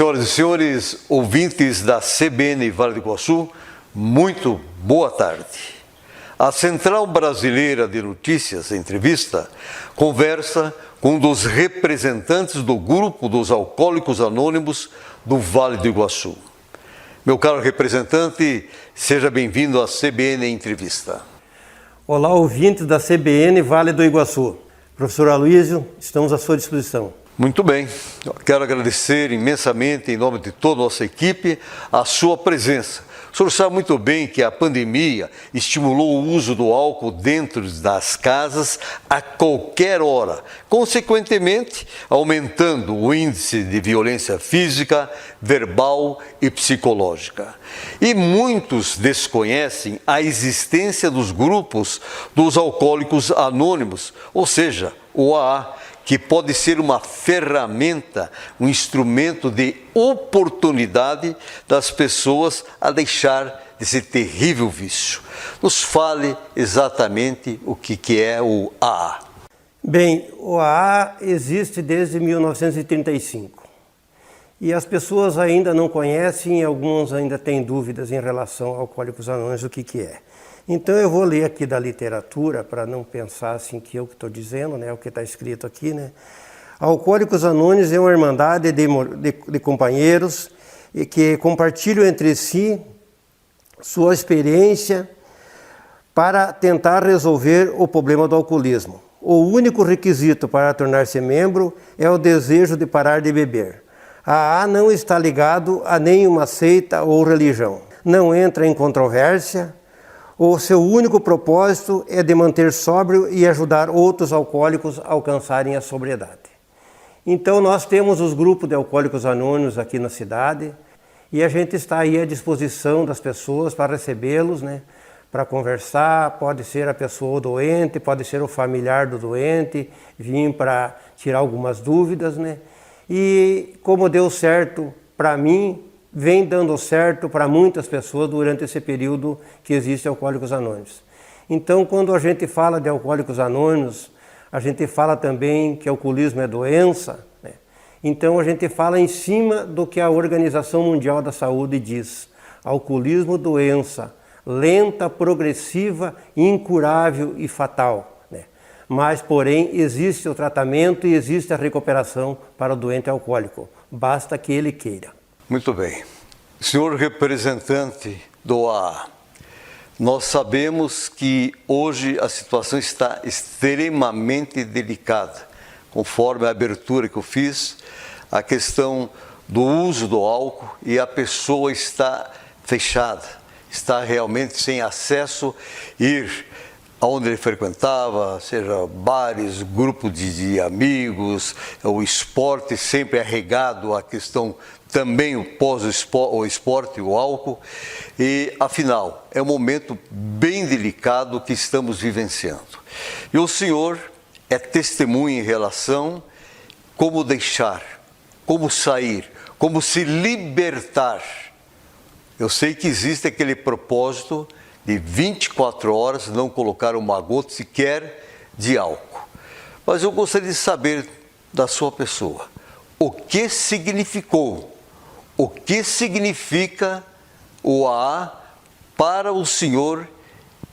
Senhoras e senhores, ouvintes da CBN Vale do Iguaçu, muito boa tarde. A Central Brasileira de Notícias, Entrevista, conversa com um dos representantes do grupo dos Alcoólicos Anônimos do Vale do Iguaçu. Meu caro representante, seja bem-vindo à CBN Entrevista. Olá, ouvintes da CBN Vale do Iguaçu. Professor Aloísio, estamos à sua disposição. Muito bem, eu quero agradecer imensamente, em nome de toda a nossa equipe, a sua presença. O senhor sabe muito bem que a pandemia estimulou o uso do álcool dentro das casas a qualquer hora, consequentemente aumentando o índice de violência física, verbal e psicológica. E muitos desconhecem a existência dos grupos dos alcoólicos anônimos, ou seja, o AA, que pode ser uma ferramenta, um instrumento de oportunidade das pessoas a deixar desse terrível vício. Nos fale exatamente o que é o AA. Bem, o AA existe desde 1935 e as pessoas ainda não conhecem e alguns ainda têm dúvidas em relação ao Alcoólicos Anônimos, o que é. Então eu vou ler aqui da literatura, para não pensar assim que eu que estou dizendo, né, o que está escrito aqui, né. Alcoólicos Anônimos é uma irmandade de companheiros que compartilham entre si sua experiência para tentar resolver o problema do alcoolismo. O único requisito para tornar-se membro é o desejo de parar de beber. A AA não está ligado a nenhuma seita ou religião. Não entra em controvérsia. O seu único propósito é de manter sóbrio e ajudar outros alcoólicos a alcançarem a sobriedade. Então nós temos os grupos de Alcoólicos Anônimos aqui na cidade e a gente está aí à disposição das pessoas para recebê-los, né? Para conversar, pode ser a pessoa doente, pode ser o familiar do doente, vir para tirar algumas dúvidas, né? E como deu certo para mim, vem dando certo para muitas pessoas durante esse período que existe Alcoólicos Anônimos. Então, quando a gente fala de Alcoólicos Anônimos, a gente fala também que alcoolismo é doença, né? Então a gente fala em cima do que a Organização Mundial da Saúde diz. Alcoolismo, doença, lenta, progressiva, incurável e fatal, né? Mas, porém, existe o tratamento e existe a recuperação para o doente alcoólico. Basta que ele queira. Muito bem. Senhor representante do AA, nós sabemos que hoje a situação está extremamente delicada. Conforme a abertura que eu fiz, a questão do uso do álcool e a pessoa está fechada, está realmente sem acesso a ir aonde ele frequentava, seja bares, grupo de amigos, o esporte sempre é regado à questão também o esporte, o álcool, e afinal é um momento bem delicado que estamos vivenciando. E o senhor é testemunha em relação como deixar, como sair, como se libertar. Eu sei que existe aquele propósito de 24 horas não colocar uma gota sequer de álcool. Mas eu gostaria de saber da sua pessoa, o que significou, o que significa o AA para o senhor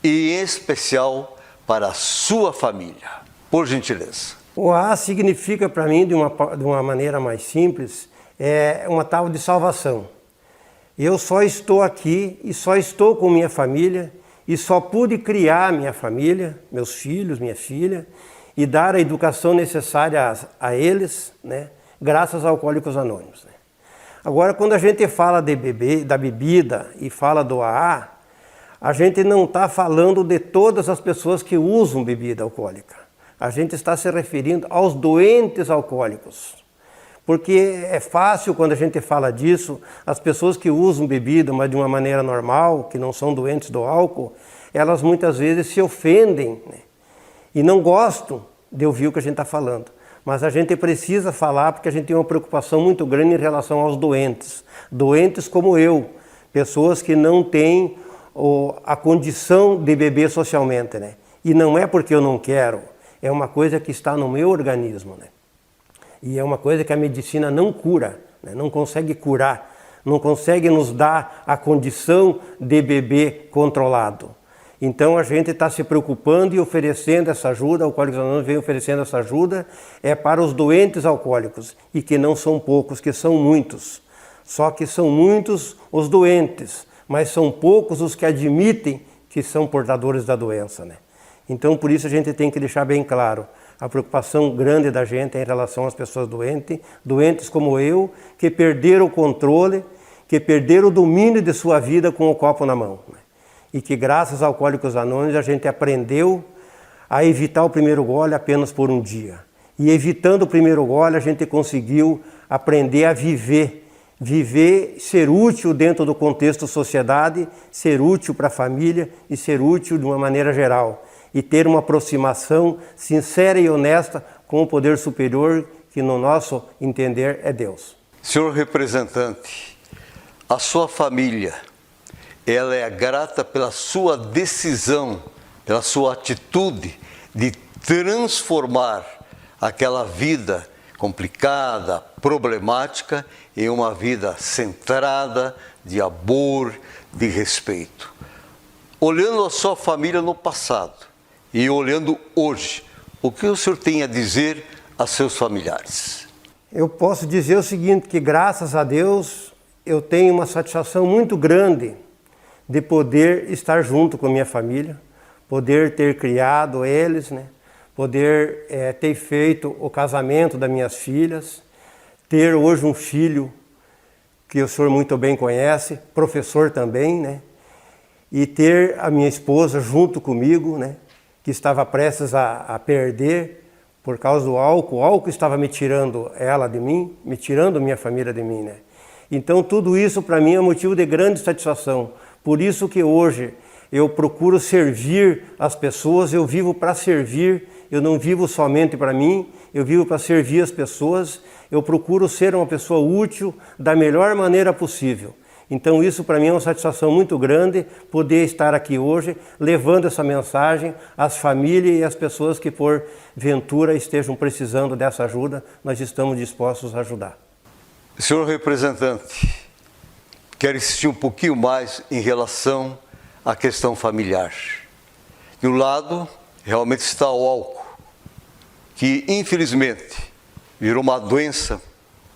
e em especial para a sua família, por gentileza. O AA significa para mim, de uma maneira mais simples, é uma tábua de salvação. Eu só estou aqui e só estou com minha família e só pude criar minha família, meus filhos, minha filha, e dar a educação necessária a eles, né, graças aos Alcoólicos Anônimos, né. Agora, quando a gente fala da bebida e fala do AA, a gente não está falando de todas as pessoas que usam bebida alcoólica. A gente está se referindo aos doentes alcoólicos. Porque é fácil, quando a gente fala disso, as pessoas que usam bebida, mas de uma maneira normal, que não são doentes do álcool, elas muitas vezes se ofendem, né? E não gostam de ouvir o que a gente está falando. Mas a gente precisa falar porque a gente tem uma preocupação muito grande em relação aos doentes. Doentes como eu, pessoas que não têm a condição de beber socialmente, né? E não é porque eu não quero, é uma coisa que está no meu organismo, né? E é uma coisa que a medicina não cura, né? Não consegue curar, não consegue nos dar a condição de beber controlado. Então a gente está se preocupando e oferecendo essa ajuda, o Alcoólicos Anônimos vem oferecendo essa ajuda, é para os doentes alcoólicos, e que não são poucos, que são muitos. Só que são muitos os doentes, mas são poucos os que admitem que são portadores da doença, né? Então por isso a gente tem que deixar bem claro, a preocupação grande da gente é em relação às pessoas doentes, doentes como eu, que perderam o controle, que perderam o domínio de sua vida com o copo na mão, né? E que graças ao Alcoólicos Anônimos a gente aprendeu a evitar o primeiro gole apenas por um dia. E evitando o primeiro gole a gente conseguiu aprender a viver, ser útil dentro do contexto sociedade, ser útil para a família e ser útil de uma maneira geral. E ter uma aproximação sincera e honesta com o poder superior que no nosso entender é Deus. Senhor representante, a sua família, ela é grata pela sua decisão, pela sua atitude de transformar aquela vida complicada, problemática, em uma vida centrada, de amor, de respeito. Olhando a sua família no passado e olhando hoje, o que o senhor tem a dizer a seus familiares? Eu posso dizer o seguinte, que graças a Deus eu tenho uma satisfação muito grande de poder estar junto com a minha família, poder ter criado eles, né? Poder ter feito o casamento das minhas filhas, ter hoje um filho que o senhor muito bem conhece, professor também, né? E ter a minha esposa junto comigo, né? Que estava prestes a perder por causa do álcool. O álcool estava me tirando ela de mim, me tirando minha família de mim, né? Então tudo isso para mim é motivo de grande satisfação. Por isso que hoje eu procuro servir as pessoas, eu vivo para servir, eu não vivo somente para mim, eu vivo para servir as pessoas, eu procuro ser uma pessoa útil da melhor maneira possível. Então isso para mim é uma satisfação muito grande, poder estar aqui hoje, levando essa mensagem às famílias e às pessoas que porventura estejam precisando dessa ajuda, nós estamos dispostos a ajudar. Senhor representante, quero insistir um pouquinho mais em relação à questão familiar. De um lado, realmente está o álcool, que infelizmente virou uma doença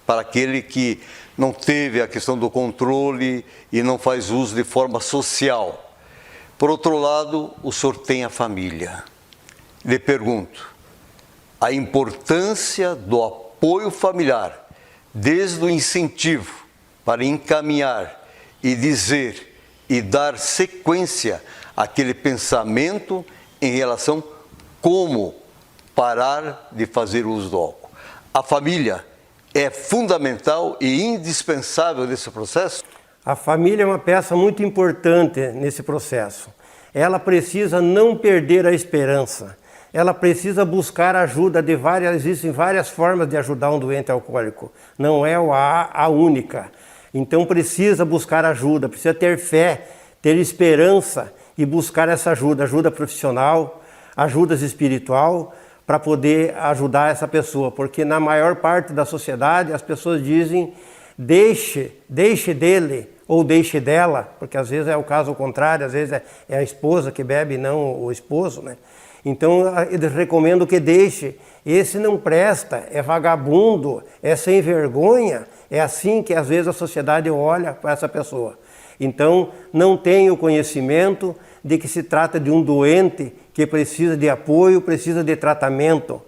para aquele que não teve a questão do controle e não faz uso de forma social. Por outro lado, o senhor tem a família. Lhe pergunto, a importância do apoio familiar, desde o incentivo para encaminhar e dizer e dar sequência àquele pensamento em relação como parar de fazer uso do álcool. A família é fundamental e indispensável nesse processo? A família é uma peça muito importante nesse processo. Ela precisa não perder a esperança. Ela precisa buscar ajuda de existem várias formas de ajudar um doente alcoólico. Não é a única. Então precisa buscar ajuda, precisa ter fé, ter esperança e buscar essa ajuda, ajuda profissional, ajuda espiritual, para poder ajudar essa pessoa. Porque na maior parte da sociedade as pessoas dizem deixe dele ou deixe dela, porque às vezes é o caso contrário, às vezes é a esposa que bebe e não o esposo, né? Então eles recomendam que deixe. Esse não presta, é vagabundo, é sem vergonha. É assim que às vezes a sociedade olha para essa pessoa. Então não tem o conhecimento de que se trata de um doente que precisa de apoio, precisa de tratamento,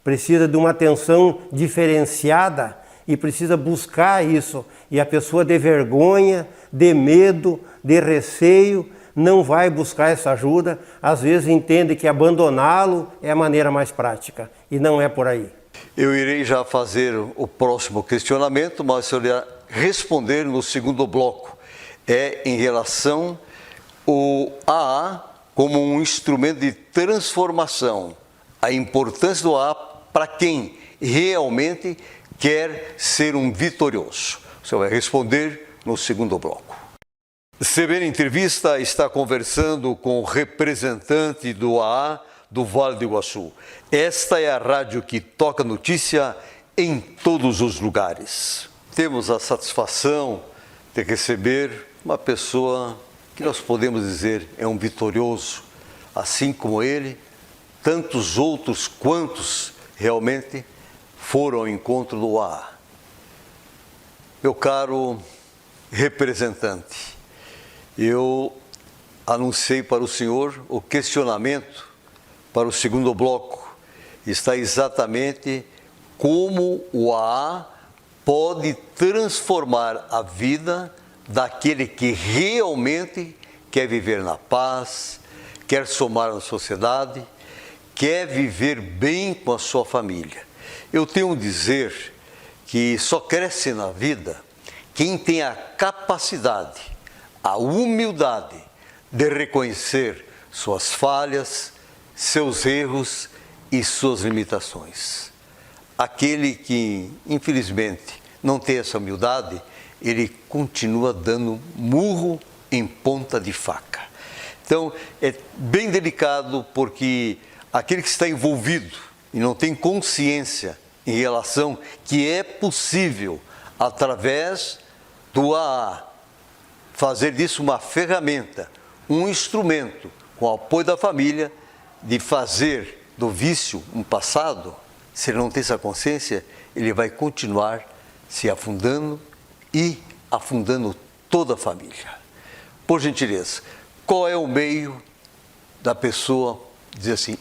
precisa de uma atenção diferenciada e precisa buscar isso. E a pessoa de vergonha, de medo, de receio, não vai buscar essa ajuda, às vezes entende que abandoná-lo é a maneira mais prática, e não é por aí. Eu irei já fazer o próximo questionamento, mas eu irei responder no segundo bloco. É em relação ao AA como um instrumento de transformação, a importância do AA para quem realmente quer ser um vitorioso. Você vai responder no segundo bloco. CBN Entrevista está conversando com o representante do AA do Vale do Iguaçu. Esta é a rádio que toca notícia em todos os lugares. temos a satisfação de receber uma pessoa que nós podemos dizer é um vitorioso, assim como ele, tantos outros quantos realmente foram ao encontro do AA. Meu caro representante, eu anunciei para o senhor o questionamento para o segundo bloco. Está exatamente como o AA pode transformar a vida daquele que realmente quer viver na paz, quer somar na sociedade, quer viver bem com a sua família. Eu tenho a dizer que só cresce na vida quem tem a capacidade, a humildade de reconhecer suas falhas, seus erros e suas limitações. Aquele que, infelizmente, não tem essa humildade, ele continua dando murro em ponta de faca. Então, é bem delicado porque aquele que está envolvido e não tem consciência em relação que é possível, através do AA, fazer disso uma ferramenta, um instrumento, com o apoio da família, de fazer do vício um passado. Se ele não tem essa consciência, ele vai continuar se afundando e afundando toda a família. Por gentileza, qual é o meio da pessoa dizer assim,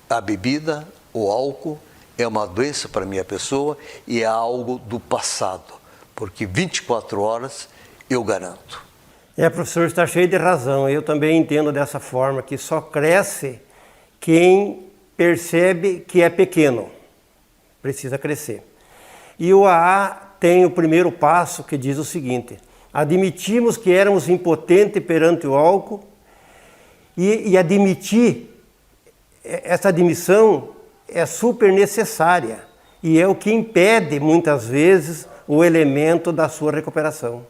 a bebida, o álcool é uma doença para a minha pessoa e é algo do passado, porque 24 horas eu garanto. Professor, está cheio de razão. Eu também entendo dessa forma, que só cresce quem percebe que é pequeno. Precisa crescer. E o AA tem o primeiro passo que diz o seguinte: admitimos que éramos impotentes perante o álcool e admitir, essa admissão é super necessária e é o que impede muitas vezes o elemento da sua recuperação.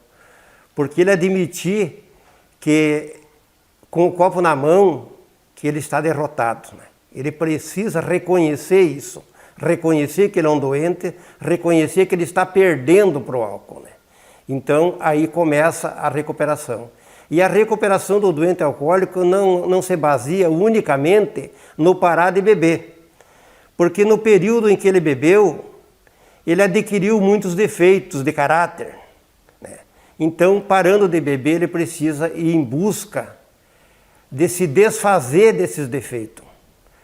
Porque ele admitir que com o copo na mão que ele está derrotado, né? Ele precisa reconhecer isso, reconhecer que ele é um doente, reconhecer que ele está perdendo para o álcool, né? Então aí começa a recuperação. E a recuperação do doente alcoólico não se baseia unicamente no parar de beber. Porque no período em que ele bebeu, ele adquiriu muitos defeitos de caráter, né? Então, parando de beber, ele precisa ir em busca de se desfazer desses defeitos.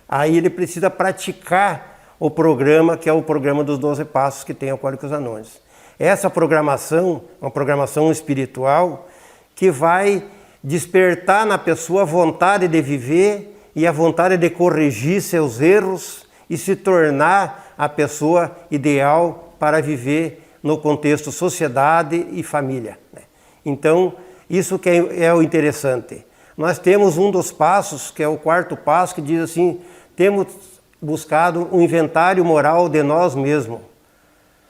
Aí ele precisa praticar o programa, que é o programa dos 12 Passos que tem Alcoólicos Anônimos. Essa programação, uma programação espiritual, que vai despertar na pessoa a vontade de viver e a vontade de corrigir seus erros e se tornar a pessoa ideal para viver no contexto sociedade e família, né? Então, isso que é o interessante. Nós temos um dos passos, que é o quarto passo, que diz assim: temos buscado um inventário moral de nós mesmos,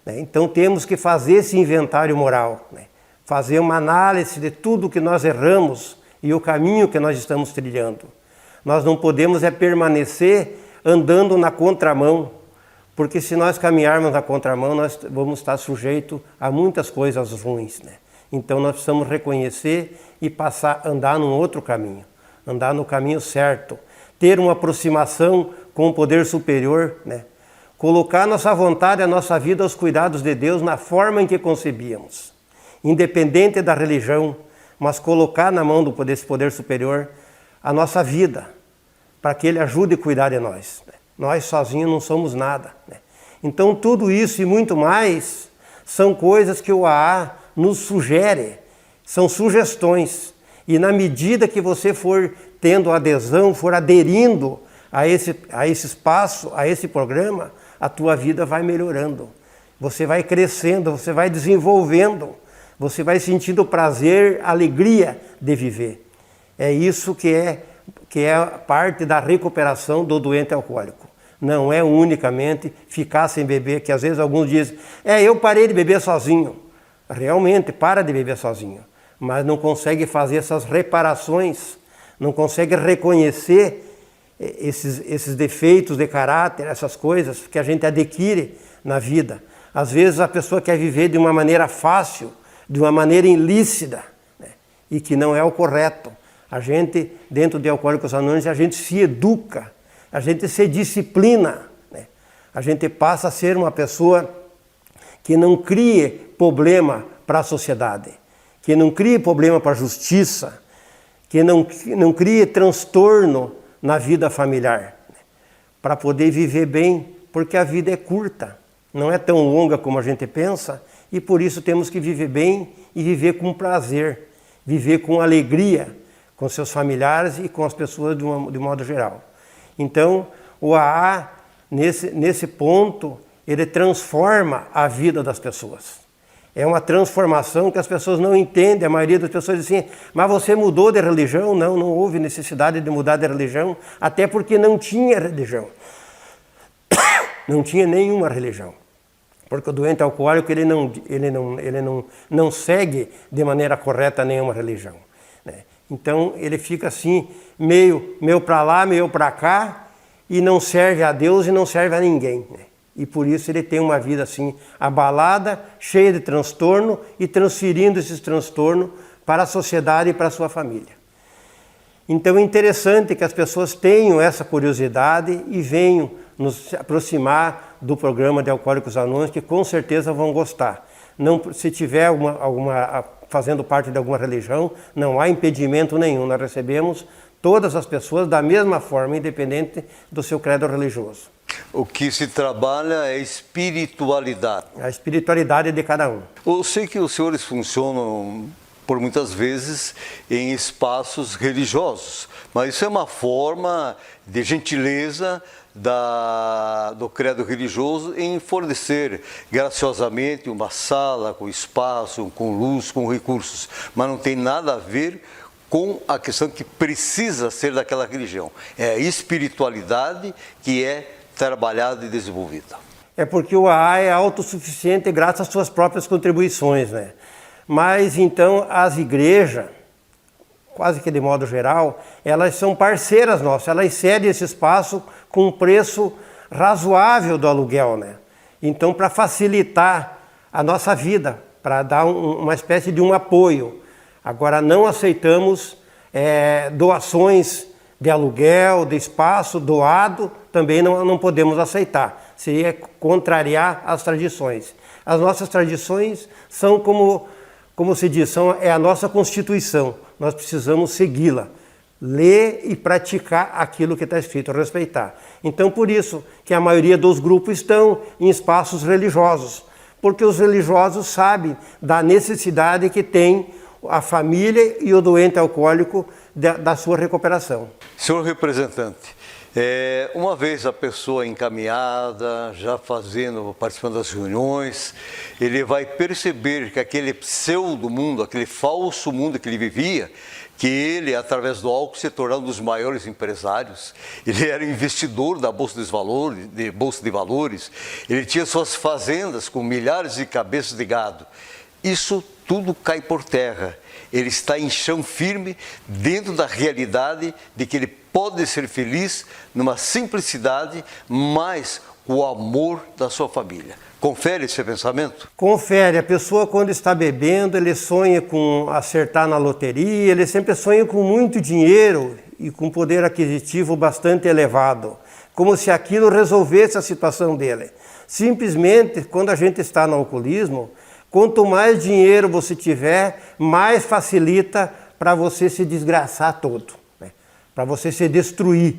né? Então, temos que fazer esse inventário moral, né? Fazer uma análise de tudo que nós erramos e o caminho que nós estamos trilhando. Nós não podemos permanecer andando na contramão, porque se nós caminharmos na contramão, nós vamos estar sujeitos a muitas coisas ruins, né? Então nós precisamos reconhecer e passar a andar num outro caminho, andar no caminho certo, ter uma aproximação com o poder superior, né? Colocar nossa vontade, a nossa vida aos cuidados de Deus na forma em que concebíamos, independente da religião, mas colocar na mão desse poder superior a nossa vida, para que Ele ajude a cuidar de nós, né? Nós sozinhos não somos nada, né? Então tudo isso e muito mais são coisas que o AA nos sugere, são sugestões. E na medida que você for tendo adesão, for aderindo a esse espaço, a esse programa, a tua vida vai melhorando. Você vai crescendo, você vai desenvolvendo, você vai sentindo prazer, alegria de viver. É isso que é parte da recuperação do doente alcoólico. Não é unicamente ficar sem beber, que às vezes alguns dizem, eu parei de beber sozinho. Realmente, para de beber sozinho, mas não consegue fazer essas reparações, não consegue reconhecer esses defeitos de caráter, essas coisas que a gente adquire na vida. Às vezes a pessoa quer viver de uma maneira fácil, de uma maneira ilícita, né? E que não é o correto. A gente, dentro de Alcoólicos Anônimos, a gente se educa, a gente se disciplina, né? A gente passa a ser uma pessoa que não crie problema para a sociedade, que não crie problema para a justiça, que não crie transtorno na vida familiar, né? Para poder viver bem, porque a vida é curta, não é tão longa como a gente pensa, e por isso temos que viver bem e viver com prazer, viver com alegria, com seus familiares e com as pessoas de modo geral. Então, o AA, nesse ponto, ele transforma a vida das pessoas. É uma transformação que as pessoas não entendem. A maioria das pessoas diz assim, mas você mudou de religião? Não, não houve necessidade de mudar de religião, até porque não tinha religião. Não tinha nenhuma religião. Porque o doente alcoólico ele não segue de maneira correta nenhuma religião, né? Então ele fica assim, meio para lá, meio para cá, e não serve a Deus e não serve a ninguém, né? E por isso ele tem uma vida assim, abalada, cheia de transtorno e transferindo esses transtornos para a sociedade e para a sua família. Então é interessante que as pessoas tenham essa curiosidade e venham nos aproximar do programa de Alcoólicos Anônimos, que com certeza vão gostar. Não, se tiver fazendo parte de alguma religião, não há impedimento nenhum. Nós recebemos todas as pessoas da mesma forma, independente do seu credo religioso. O que se trabalha é espiritualidade. A espiritualidade de cada um. Eu sei que os senhores funcionam por muitas vezes em espaços religiosos, mas isso é uma forma de gentileza do credo religioso em fornecer graciosamente uma sala com espaço, com luz, com recursos, mas não tem nada a ver com a questão que precisa ser daquela religião. É a espiritualidade que é trabalhada e desenvolvida. É porque o AA é autossuficiente graças às suas próprias contribuições, né? Mas então as igrejas, quase que de modo geral, elas são parceiras nossas, elas cedem esse espaço com um preço razoável do aluguel, né? Então, para facilitar a nossa vida, para dar uma espécie de um apoio. Agora, não aceitamos doações de aluguel, de espaço doado, também não podemos aceitar. Seria contrariar as tradições. As nossas tradições são como se diz, é a nossa Constituição. Nós precisamos segui-la, ler e praticar aquilo que está escrito, respeitar. Então, por isso que a maioria dos grupos estão em espaços religiosos, porque os religiosos sabem da necessidade que tem a família e o doente alcoólico da sua recuperação. Senhor representante, uma vez a pessoa encaminhada, já participando das reuniões, ele vai perceber que aquele pseudo-mundo, aquele falso mundo que ele vivia, que ele, através do álcool, se tornou um dos maiores empresários, ele era investidor da Bolsa de Valores, ele tinha suas fazendas com milhares de cabeças de gado. Isso tudo cai por terra. Ele está em chão firme dentro da realidade de que ele pode ser feliz numa simplicidade, mas com o amor da sua família. Confere esse pensamento? Confere. A pessoa, quando está bebendo, ele sonha com acertar na loteria, ele sempre sonha com muito dinheiro e com poder aquisitivo bastante elevado, como se aquilo resolvesse a situação dele. Simplesmente, quando a gente está no alcoolismo, quanto mais dinheiro você tiver, mais facilita para você se desgraçar todo, né? Para você se destruir,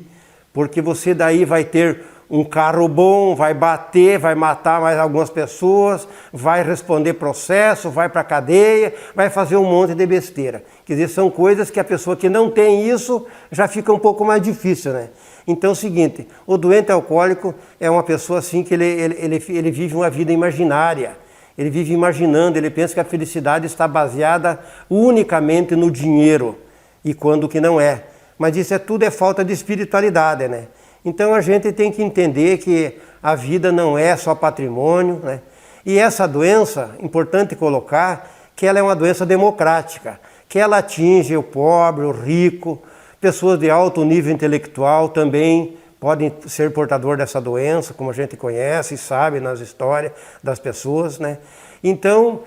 porque você daí vai ter um carro bom, vai bater, vai matar mais algumas pessoas, vai responder processo, vai para a cadeia, vai fazer um monte de besteira. Quer dizer, são coisas que a pessoa que não tem isso já fica um pouco mais difícil, né? Então é o seguinte, o doente alcoólico é uma pessoa assim que ele vive uma vida imaginária. Ele vive imaginando, ele pensa que a felicidade está baseada unicamente no dinheiro, e quando que não é. Mas isso tudo é falta de espiritualidade, né? Então a gente tem que entender que a vida não é só patrimônio, né? E essa doença, importante colocar, que ela é uma doença democrática, que ela atinge o pobre, o rico, pessoas de alto nível intelectual também podem ser portador dessa doença, como a gente conhece e sabe nas histórias das pessoas, né? Então,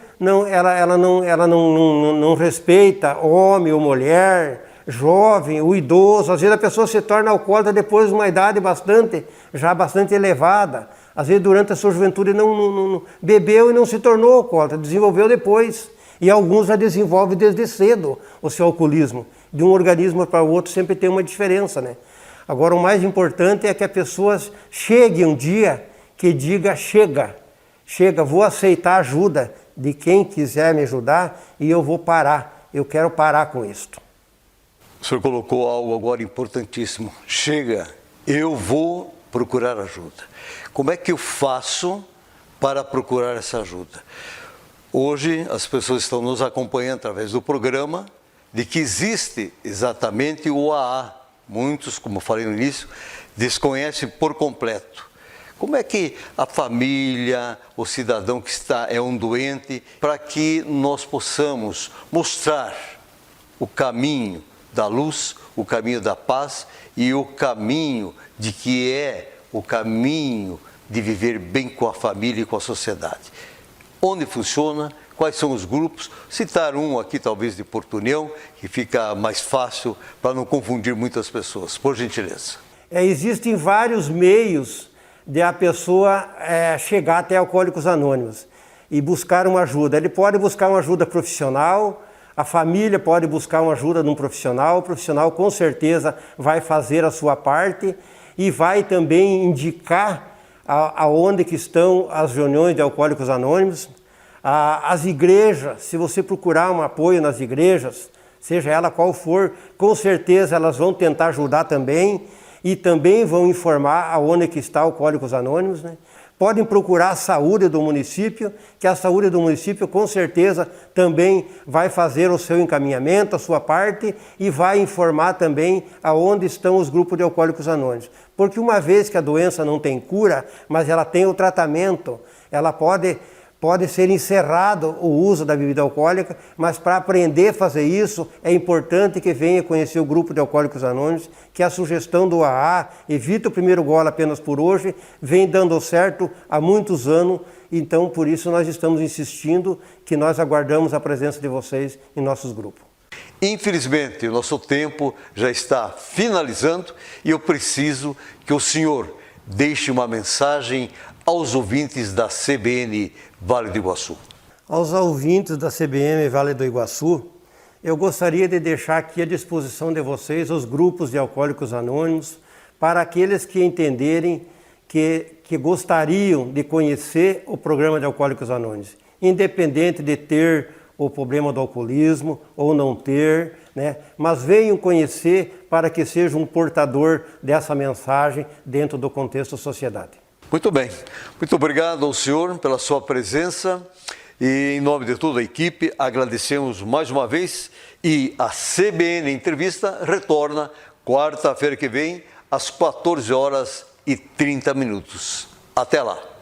ela não respeita homem ou mulher, jovem, o idoso. Às vezes a pessoa se torna alcoólatra depois de uma idade já bastante elevada. Às vezes durante a sua juventude não bebeu e não se tornou alcoólatra, desenvolveu depois. E alguns já desenvolvem desde cedo o seu alcoolismo. De um organismo para o outro sempre tem uma diferença, né? Agora o mais importante é que a pessoa chegue um dia que diga chega, vou aceitar ajuda de quem quiser me ajudar e eu vou parar, eu quero parar com isto. O senhor colocou algo agora importantíssimo. Chega, eu vou procurar ajuda. Como é que eu faço para procurar essa ajuda? Hoje as pessoas estão nos acompanhando através do programa de que existe exatamente o AA. Muitos, como eu falei no início, desconhecem por completo. Como é que a família, o cidadão que é um doente, para que nós possamos mostrar o caminho da luz, o caminho da paz e o caminho de que é o caminho de viver bem com a família e com a sociedade? Onde funciona? Quais são os grupos? Citar um aqui, talvez de Porto União, que fica mais fácil para não confundir muitas pessoas. Por gentileza. Existem vários meios de a pessoa chegar até Alcoólicos Anônimos e buscar uma ajuda. Ele pode buscar uma ajuda profissional, a família pode buscar uma ajuda de um profissional, o profissional com certeza vai fazer a sua parte e vai também indicar aonde que estão as reuniões de Alcoólicos Anônimos. As igrejas, se você procurar um apoio nas igrejas, seja ela qual for, com certeza elas vão tentar ajudar também e também vão informar aonde que está Alcoólicos Anônimos, né? Podem procurar a saúde do município, que a saúde do município com certeza também vai fazer o seu encaminhamento, a sua parte, e vai informar também aonde estão os grupos de Alcoólicos Anônimos. Porque uma vez que a doença não tem cura, mas ela tem o tratamento, ela pode ser encerrado o uso da bebida alcoólica, mas para aprender a fazer isso é importante que venha conhecer o grupo de Alcoólicos Anônimos, que a sugestão do AA, evita o primeiro gole apenas por hoje, vem dando certo há muitos anos, então por isso nós estamos insistindo que nós aguardamos a presença de vocês em nossos grupos. Infelizmente, o nosso tempo já está finalizando e eu preciso que o senhor deixe uma mensagem aos ouvintes da CBN Vale do Iguaçu. Aos ouvintes da CBN Vale do Iguaçu, eu gostaria de deixar aqui à disposição de vocês os grupos de Alcoólicos Anônimos para aqueles que entenderem que gostariam de conhecer o programa de Alcoólicos Anônimos, independente de ter o problema do alcoolismo ou não ter, né? Mas venham conhecer para que seja um portador dessa mensagem dentro do contexto da sociedade. Muito bem, muito obrigado ao senhor pela sua presença e em nome de toda a equipe agradecemos mais uma vez e a CBN Entrevista retorna quarta-feira que vem às 14h30. Até lá!